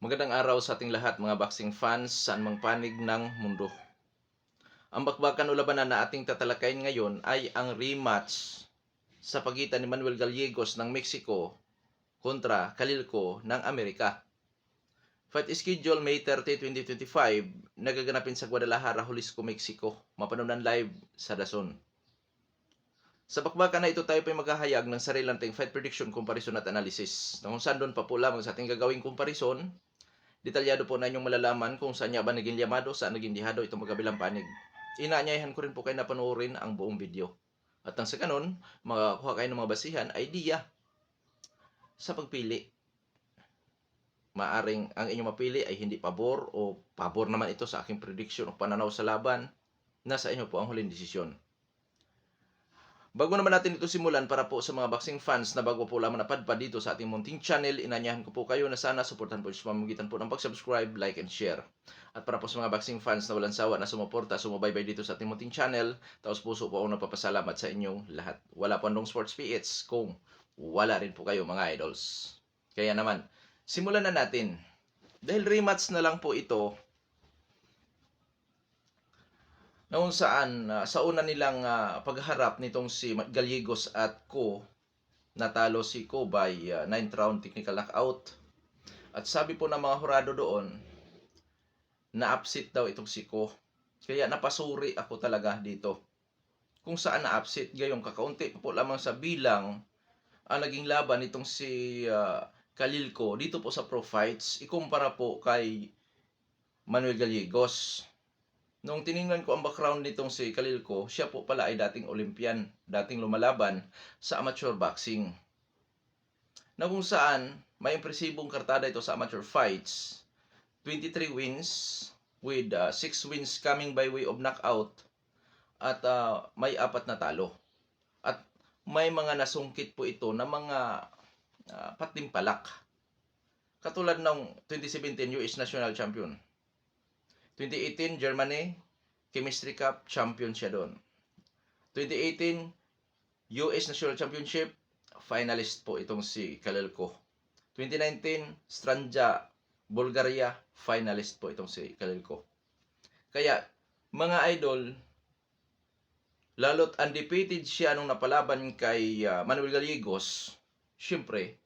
Magandang araw sa ating lahat mga boxing fans saan mang panig ng mundo. Ang bakbakan o labanan na ating tatalakayin ngayon ay ang rematch sa pagitan ni Manuel Gallegos ng Mexico kontra Calilco ng Amerika. Fight schedule May 30, 2025, nagaganapin sa Guadalajara, Jalisco, Mexico. Mapanood live sa DAZN. Sa bakbakan na ito tayo pa maghahayag ng sarili nating fight prediction, comparison at analysis. Kung saan doon pa po lamang sa ating gagawing comparison, detalyado po na inyong malalaman kung saan niya ba naging liyamado, saan naging dihado itong magkabilang panig. Inaanyayahan ko rin po kayo na panoorin ang buong video. At nang sa kanon, makakuha kayo ng mga basihan, idea sa pagpili. Maaring ang inyong mapili ay hindi pabor o pabor naman ito sa aking prediction o pananaw sa laban. Nasa inyo po ang huling desisyon. Bago naman natin ito simulan, para po sa mga boxing fans na bago po lamang napadpad dito sa ating munting channel, inanyahan ko po kayo na sana suportahan po sa pamamagitan po ng pag-subscribe, like, and share. At para po sa mga boxing fans na walang sawa na sumuporta, sumubaybay dito sa ating munting channel, taos puso po ako nagpapasalamat sa inyong lahat. Wala po andong sports PH kung wala rin po kayo mga idols. Kaya naman, simulan na natin. Dahil rematch na lang po ito, na kung saan sa una nilang pagharap nitong si Gallegos at Co, natalo si Co by 9th round technical knockout. At sabi po ng mga hurado doon, na-upset daw itong si Co. Kaya napasuri ako talaga dito. Kung saan na-upset, gayong kakaunti pa po lamang sa bilang ang naging laban nitong si Calilco dito po sa Pro Fights, ikumpara po kay Manuel Gallegos. Nung tiningnan ko ang background nitong si Calilco, siya po pala ay dating Olympian, dating lumalaban sa amateur boxing. Na kung saan, may impresibong kartada ito sa amateur fights. 23 wins with 6 wins coming by way of knockout at may 4 na talo. At may mga nasungkit po ito na mga patimpalak. Katulad ng 2017 US National Champion. 2018, Germany, Chemistry Cup, champion siya doon. 2018, US National Championship, finalist po itong si Calilco. 2019, Stranja, Bulgaria, finalist po itong si Calilco. Kaya, mga idol, lalo't undefeated siya nung napalaban kay Manuel Gallegos, syempre,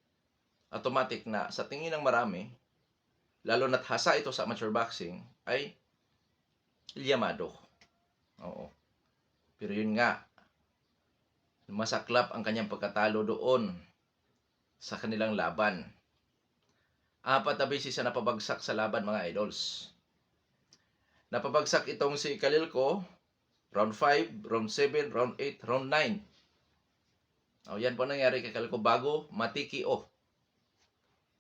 automatic na sa tingin ng marami, lalo na't hasa ito sa amateur boxing, ay liyamado. Oo. Pero yun nga, masaklap ang kanyang pagkatalo doon sa kanilang laban. 4 na beses na napabagsak sa laban mga idols. Napabagsak itong si Calilco, round 5, round 7, round 8, round 9. Yan po nangyari kay Calilco bago matikio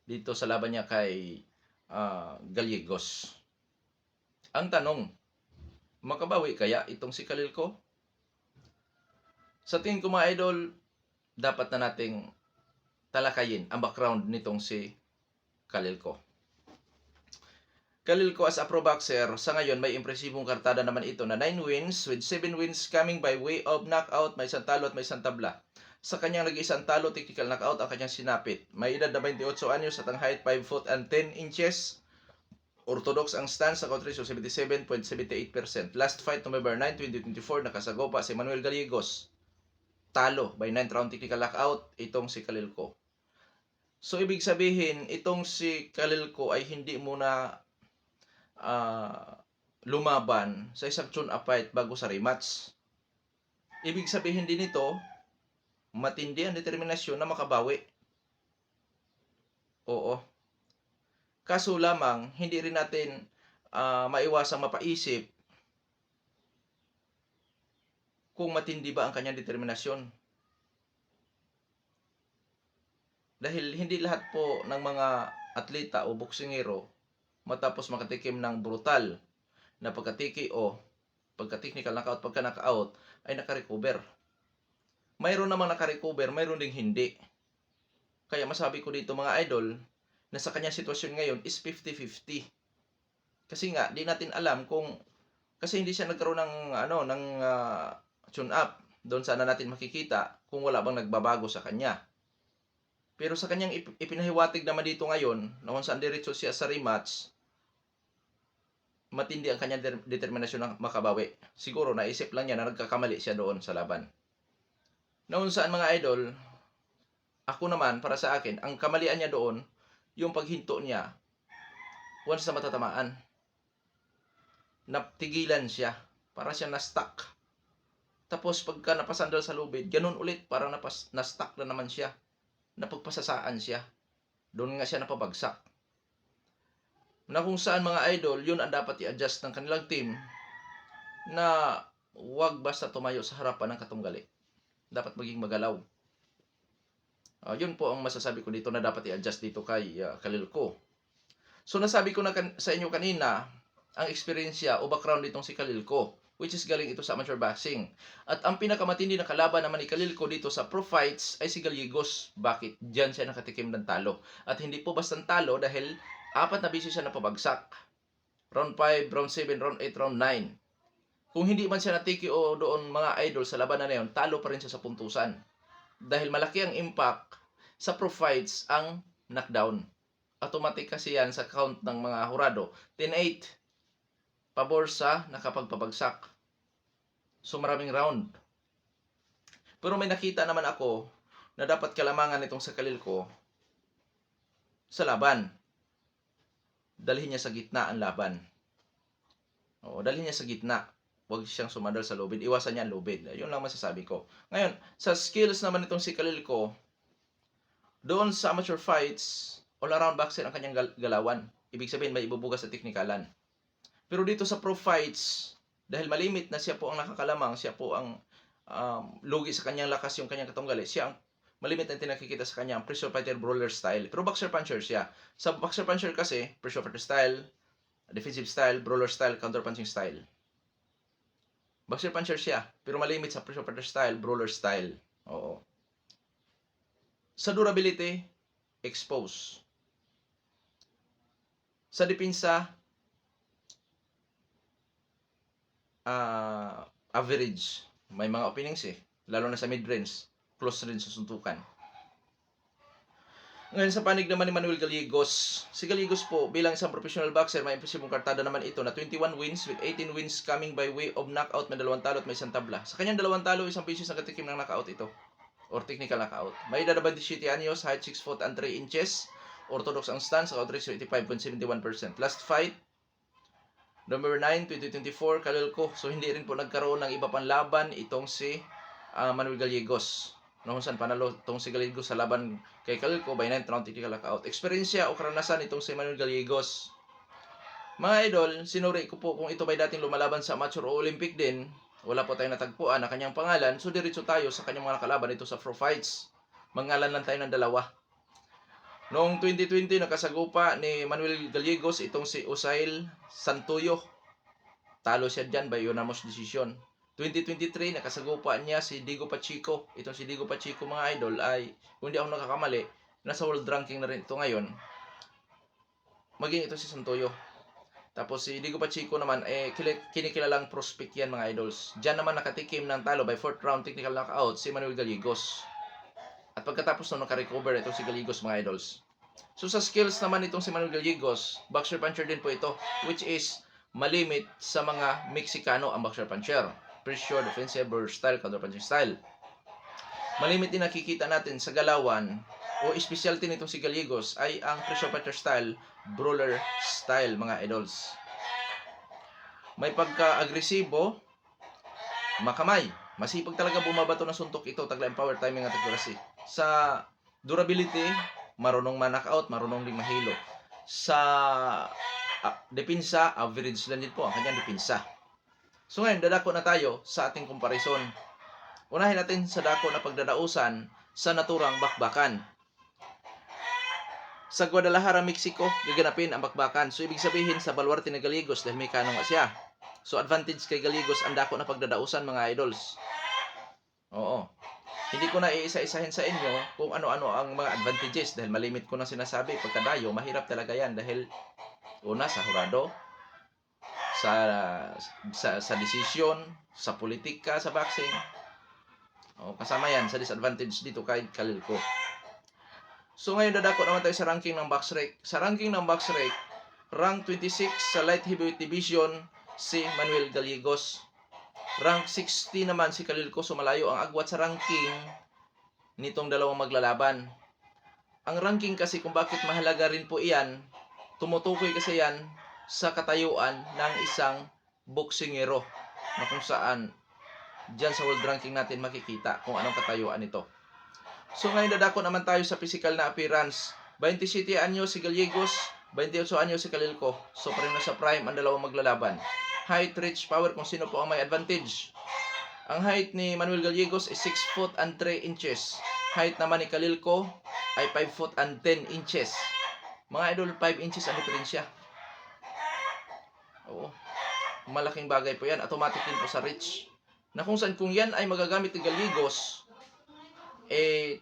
dito sa laban niya kay Gallegos. Ang tanong, makabawi kaya itong si Calilco? Sa tingin ko mga idol, dapat na nating talakayin ang background nitong si Calilco. Calilco as a pro boxer, sa ngayon may impresibong kartada naman ito na 9 wins with 7 wins coming by way of knockout, may isang talo at may isang tabla. Sa kanyang nag-isang talo, technical knockout ang kanyang sinapit. May edad na 28 anyos at ang height 5 foot and 10 inches. Orthodox ang stance sa country, so 77.78%. Last fight November 9, 2024, nakasagopa si Manuel Gallegos. Talo by 9th round technical knockout itong si Calilco. So ibig sabihin, itong si Calilco ay hindi muna lumaban sa isang tune-up fight bago sa rematch. Ibig sabihin din ito, matindi ang determinasyon na makabawi. Oo. Kaso lamang, hindi rin natin maiwasang mapaisip kung matindi ba ang kanyang determinasyon. Dahil hindi lahat po ng mga atleta o boksingero matapos makatikim ng brutal na pagkatiki o pagka-technical knockout, pagka-knockout ay nakarecover. Mayroon namang nakarecover, mayroon ding hindi. Kaya masabi ko dito mga idol, na sa kanyang sitwasyon ngayon is 50-50. Kasi nga, di natin alam kung, kasi hindi siya nagkaroon ng tune up. Doon sana natin makikita kung wala bang nagbabago sa kanya. Pero sa kanyang ipinahiwatig naman dito ngayon, na kung saan diretso siya sa rematch, matindi ang kanyang determinasyon na makabawi. Siguro naisip lang niya na nagkakamali siya doon sa laban. Noon saan mga idol, ako naman para sa akin, ang kamalian niya doon, yung paghinto niya, once na matatamaan, naptigilan siya, para siya na-stuck. Tapos pagka napasandal sa lubid, ganun ulit, parang na-stuck na naman siya. Napagpasasaan siya. Doon nga siya napabagsak. Na kung saan mga idol, yun ang dapat i-adjust ng kanilang team na huwag basta tumayo sa harapan ng katunggali. Dapat maging magalaw. Yun po ang masasabi ko dito na dapat i-adjust dito kay Khalil Ko. So nasabi ko na sa inyo kanina, ang experience o background nitong si Khalil Ko, which is galing ito sa amateur boxing. At ang pinakamatindi na kalaban naman ni Khalil Ko dito sa pro fights ay si Gallegos. Bakit? Diyan siya nakatikim ng talo. At hindi po basta talo dahil 4 na beses siya napabagsak. Round 5, round 7, round 8, round 9. Kung hindi man siya na-TKO doon mga idol sa labanan na yun, talo pa rin siya sa puntusan. Dahil malaki ang impact sa pro fights ang knockdown. Automatic kasi yan sa count ng mga hurado. 10-8. Pabor sa nakapagpabagsak. So maraming round. Pero may nakita naman ako na dapat kalamangan itong sa Khalil Ko sa laban. Dalhin niya sa gitna ang laban. Dalhin niya sa gitna. Huwag siyang sumandal sa lubid. Iwasan niya ang lubid. Yun lang masasabi ko. Ngayon, sa skills naman itong si Khalil Ko, doon sa amateur fights, all-around boxer ang kanyang galawan. Ibig sabihin, may ibubugas sa teknikalan. Pero dito sa pro fights, dahil malimit na siya po ang nakakalamang, siya po ang lugi sa kanyang lakas yung kanyang katunggali, siya ang malimit na tinakikita sa kanya ang pressure fighter brawler style. Pero boxer puncher siya. Sa boxer puncher kasi, pressure fighter style, defensive style, brawler style, counter punching style. Boxer puncher siya, pero malimit sa pressure fighter style, brawler style. Oo. Sa durability, expose. Sa depensa, average. May mga openings lalo na sa mid-range, close rin sa suntukan. Ngayon sa panig naman ni Manuel Gallegos, si Gallegos po bilang isang professional boxer, may impresibong kartada naman ito na 21 wins with 18 wins coming by way of knockout, may 2 talo at may 1 tabla. Sa kanyang 2 talo, isang beses nakatikim ng knockout ito, or technical knockout. May edad 27 anyos, height 6 foot and 3 inches, orthodox ang stance, knockout ratio 85.71%. Last fight, November 9, 2024, Khalil Ko. So hindi rin po nagkaroon ng iba pang laban itong si Manuel Gallegos. Noong saan panalo itong si Gallegos sa laban kay Khalil Ko by 9th round technical knockout. Eksperyensya o karanasan itong si Manuel Gallegos. Mga idol, sinuri ko po kung ito ba'y dating lumalaban sa amateur o Olympic din. Wala po tayong natagpuan na kanyang pangalan. So diretso tayo sa kanyang mga nakalaban ito sa pro fights. Mangalan lang tayo ng dalawa. Noong 2020, nakasagupa ni Manuel Gallegos itong si Usail Santuyo. Talo siya dyan by unanimous decision. 2023, nakasagupa niya si Diego Pachico. Itong si Diego Pachico mga idol ay, kung hindi ako nakakamali, nasa world ranking na rin ito ngayon. Maging ito si Santuyo. Tapos si Diego Pachico naman, kinikilalang prospect yan mga idols. Diyan naman nakatikim ng talo by 4th round technical knockout si Manuel Gallegos. At pagkatapos nung nakarecover itong si Gallegos mga idols. So sa skills naman itong si Manuel Gallegos, boxer puncher din po ito, which is malimit sa mga Meksikano ang boxer puncher. Pressure, defensive, brawler style, counter punching style. Malimit din nakikita natin sa galawan, o specialty nitong si Gallegos ay ang pressure puncher style, brawler style mga idols. May pagka-agresibo, makamay. Masipag talaga bumabato ng suntok ito, taglayang power, timing at accuracy. Sa durability, marunong man-knockout, marunong ding mahilo. Sa depensa, average lang din po ang kanyang depensa. So ngayon, dadako na tayo sa ating comparison. Unahin natin sa dako na pagdadausan sa naturang bakbakan. Sa Guadalajara, Mexico, gaganapin ang bakbakan. So ibig sabihin sa baluarte ni Gallegos dahil may kanong nga siya. So advantage kay Gallegos ang dako na pagdadausan mga idols. Oo. Hindi ko na iisa-isahin sa inyo kung ano-ano ang mga advantages dahil malimit ko na sinasabi. Pagkadayo, mahirap talaga yan dahil una sa hurado, sa decision, sa politika, sa boxing. Kasama yan sa disadvantage dito kay Khalil Ko. So ngayon dadako naman tayo sa ranking ng box rec. Sa ranking ng box rec, rank 26 sa light heavyweight division si Manuel Gallegos. Rank 60 naman si Khalil Ko. So malayo ang agwat sa ranking nitong dalawang maglalaban. Ang ranking kasi kung bakit mahalaga rin po iyan, tumutukoy kasi yan sa katayuan ng isang boksingero na kung saan dyan sa world ranking natin makikita kung anong katayuan nito. So ngayon dadako naman tayo sa physical na appearance. 27 anyo si Gallegos, 28 anyo si Khalil Ko. So pareho na sa prime ang dalawang maglalaban. Height, reach, power, kung sino po ang may advantage. Ang height ni Manuel Gallegos is 6 foot and 3 inches. Height naman ni Khalil Ko ay 5 foot and 10 inches. Mga idol, 5 inches ang diferensya. Oo. Malaking bagay po yan. Automatic din po sa reach. Na kung saan kung yan ay magagamit ni Gallegos,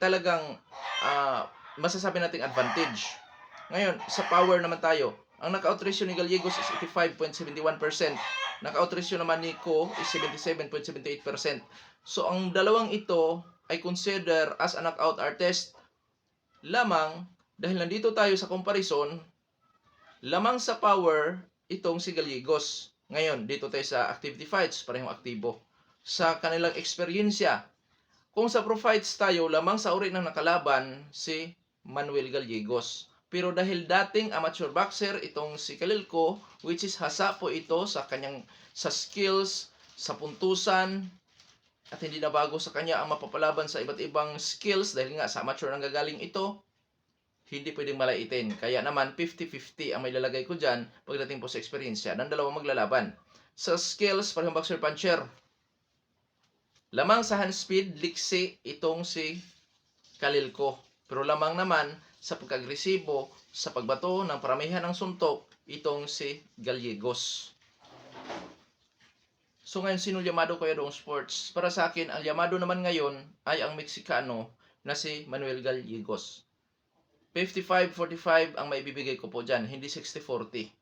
talagang masasabi nating advantage. Ngayon, sa power naman tayo. Ang knockout ratio ni Gallegos is 85.71%. Knockout ratio naman ni Ko is 77.78%. So, ang dalawang ito ay consider as a knockout artist lamang dahil nandito tayo sa comparison, lamang sa power itong si Gallegos. Ngayon, dito tayo sa activity fights, parehong aktibo. Sa kanilang eksperyensya, kung sa pro fights tayo, lamang sa uri ng nakalaban si Manuel Gallegos. Pero dahil dating amateur boxer itong si Khalil Ko, which is hasa po ito sa kanyang sa skills, sa puntusan, at hindi na bago sa kanya ang mapapalaban sa iba't ibang skills dahil nga sa amateur nang gagaling ito, hindi pwedeng malaitin. Kaya naman 50-50 ang may lalagay ko dyan pagdating po sa experience ng dalawang maglalaban. Sa skills, parehong boxer puncher. Lamang sa hand speed, liksi itong si Khalil Ko. Pero lamang naman sa pagka-agresibo, sa pagbato ng paramihan ng suntok, itong si Gallegos. So ngayon, sino Yamado kaya doong sports? Para sa akin, ang Yamado naman ngayon ay ang Meksikano na si Manuel Gallegos. 55-45 ang maibibigay ko po dyan, hindi 60-40.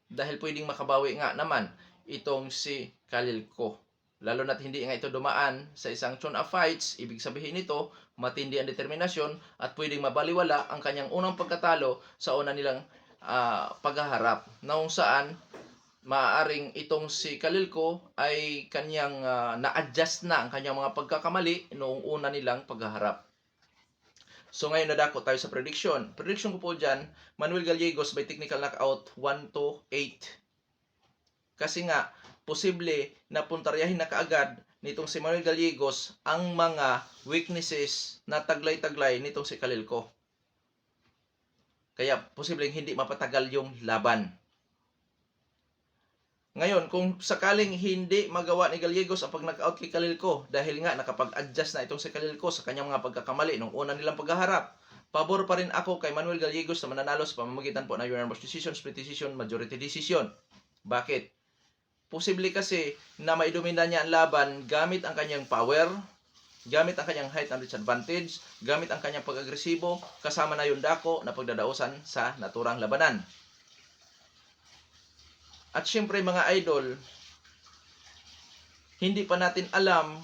Dahil pwedeng makabawi nga naman itong si Khalil Ko. Lalo na't hindi nga ito dumaan sa isang tune-up fights, ibig sabihin nito, matindi ang determinasyon at pwedeng mabaliwala ang kanyang unang pagkatalo sa una nilang paghaharap. Na kung saan, maaaring itong si Khalil Ko ay kanyang na-adjust na ang kanyang mga pagkakamali noong una nilang paghaharap. So ngayon nadako tayo sa prediction. Prediction ko po dyan, Manuel Gallegos by technical knockout 1-8. Kasi nga, posible na puntaryahin na kaagad nitong si Manuel Gallegos ang mga weaknesses na taglay-taglay nitong si Khalil Ko. Kaya posibleng hindi mapatagal yung laban. Ngayon, kung sakaling hindi magawa ni Gallegos ang pag-knockout kay Khalil Ko dahil nga nakapag-adjust na itong si Khalil Ko sa kanyang mga pagkakamali nung una nilang paghaharap, pabor pa rin ako kay Manuel Gallegos na mananalo sa pamamagitan po ng unanimous decision, split decision, majority decision. Bakit? Posible kasi na maidomina niya ang laban gamit ang kanyang power, gamit ang kanyang height and reach advantage, gamit ang kanyang pag-agresibo, kasama na yung dako na pagdadausan sa naturang labanan. At syempre mga idol, hindi pa natin alam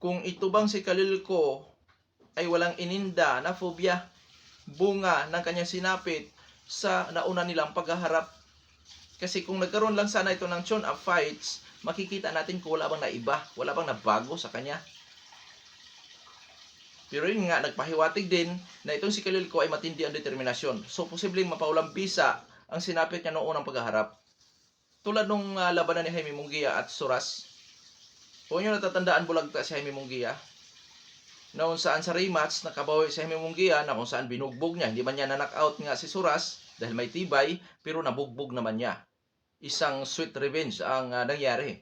kung ito bang si Khalil Ko ay walang ininda na phobia, bunga ng kanyang sinapit sa nauna nilang paghaharap. Kasi kung nagkaroon lang sana ito ng tune-up fights, makikita natin kung wala bang naiba, wala bang nabago sa kanya. Pero yun nga, nagpahiwatig din na itong si Khalil Ko ay matindi ang determinasyon. So, posibleng mapaulang bisa ang sinapit niya noong unang paghaharap. Tulad nung labanan ni Jaime Munguia at Suras. Kung nyo natatandaan, bulagta si Jaime Munguia. Na kung saan sa rematch, nakabawi si Jaime Munguia na kung saan binugbog niya. Hindi man niya na-knockout nga si Suras dahil may tibay, pero nabugbog naman niya. Isang sweet revenge ang nangyari.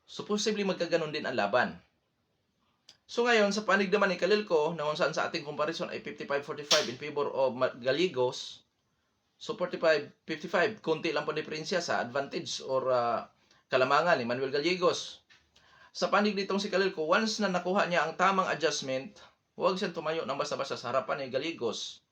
So, posibleng magkaganon din ang laban. So ngayon, sa panig naman ni Khalil Ko, na kung saan sa ating comparison ay 55-45 in favor of Gallegos, so 45-55, konti lang po diferensya sa advantage or kalamangan ni Manuel Gallegos. Sa panig nitong si Khalil Ko, once na nakuha niya ang tamang adjustment, huwag siyang tumayo ng basta-basta sa harapan ni Gallegos.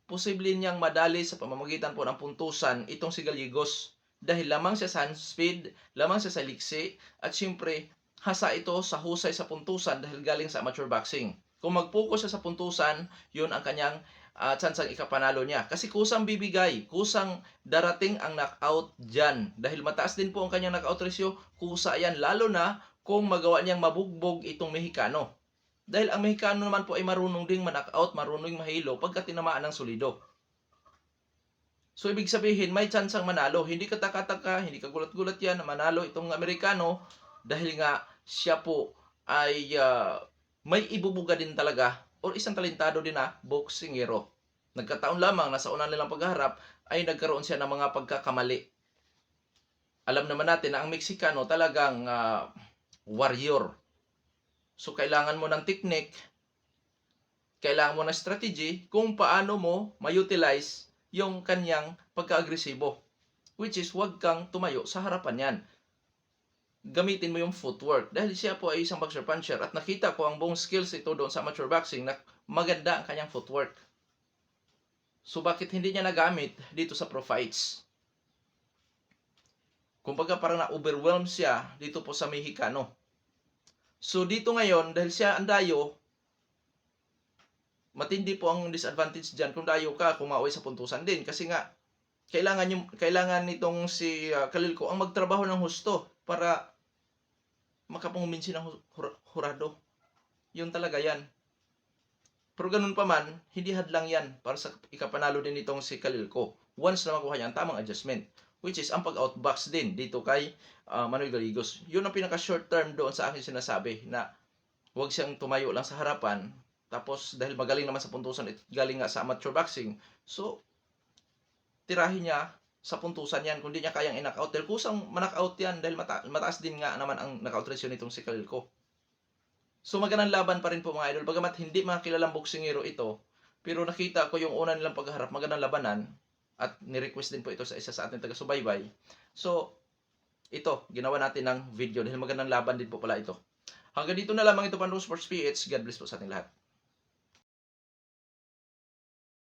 Posible niyang madali sa pamamagitan po ng puntusan itong si Gallegos dahil lamang siya sa hand speed, lamang siya sa liksi, at siyempre hasa ito sa husay sa puntusan dahil galing sa amateur boxing. Kung mag-focus siya sa puntusan, yun ang kanyang tsansang ikapanalo niya. Kasi kusang bibigay, kusang darating ang knockout dyan. Dahil mataas din po ang kanyang knockout ratio, kusa yan. Lalo na kung magawa niyang mabugbog itong Mexicano. Dahil ang Mexicano naman po ay marunong ding ma-knockout, marunong mahilo pagka tinamaan ng solido. So, ibig sabihin, may tsansang manalo. Hindi ka taka-taka, hindi ka gulat-gulat yan na manalo itong Amerikano dahil nga siya po ay may ibubuga din talaga or isang talentado din na boksingero. Nagkataon lamang na sa una nilang pagharap ay nagkaroon siya ng mga pagkakamali. Alam naman natin na ang Mexicano talagang warrior. So, kailangan mo ng technique, kailangan mo ng strategy kung paano mo ma-utilize yung kanyang pagka-agresibo. Which is, huwag kang tumayo sa harapan yan. Gamitin mo yung footwork. Dahil siya po ay isang boxer puncher at nakita ko ang buong skills ito doon sa amateur boxing na maganda ang kanyang footwork. So, bakit hindi niya nagamit dito sa pro fights? Kumbaga parang na-overwhelm siya dito po sa Mexicano. So, dito ngayon, dahil siya ang dayo, matindi po ang disadvantage dyan kung dayo ka, kumaway sa puntusan din. Kasi nga, kailangan nitong si Khalil ko ang magtrabaho ng husto para makapangumbinsi ng hurado. Yun talaga yan. Pero ganun pa man, hindi hadlang yan para sa ikapanalo din nitong si Khalil ko. Once na makuha niya ang tamang adjustment. Which is ang pag-outbox din dito kay Manuel Gallegos. Yun ang pinaka-short term doon sa akin sinasabi na huwag siyang tumayo lang sa harapan. Tapos, dahil magaling naman sa puntusan, galing nga sa amateur boxing, so, tirahin niya sa puntusan yan. Kung di niya kayang in-knockout, dahil kusang ma-knockout yan, dahil mataas din nga naman ang knockout ratio nitong si Khalil ko. So, magandang laban pa rin po mga idol. Bagamat hindi mga kilalang boksingero ito, pero nakita ko yung una nilang pagharap, magandang labanan, at ni-request din po ito sa isa sa ating taga-subaybay. So, ito, ginawa natin ng video dahil magandang laban din po pala ito. Hanggang dito na lamang ito, Panro Sports PH. God bless po sa ating lahat.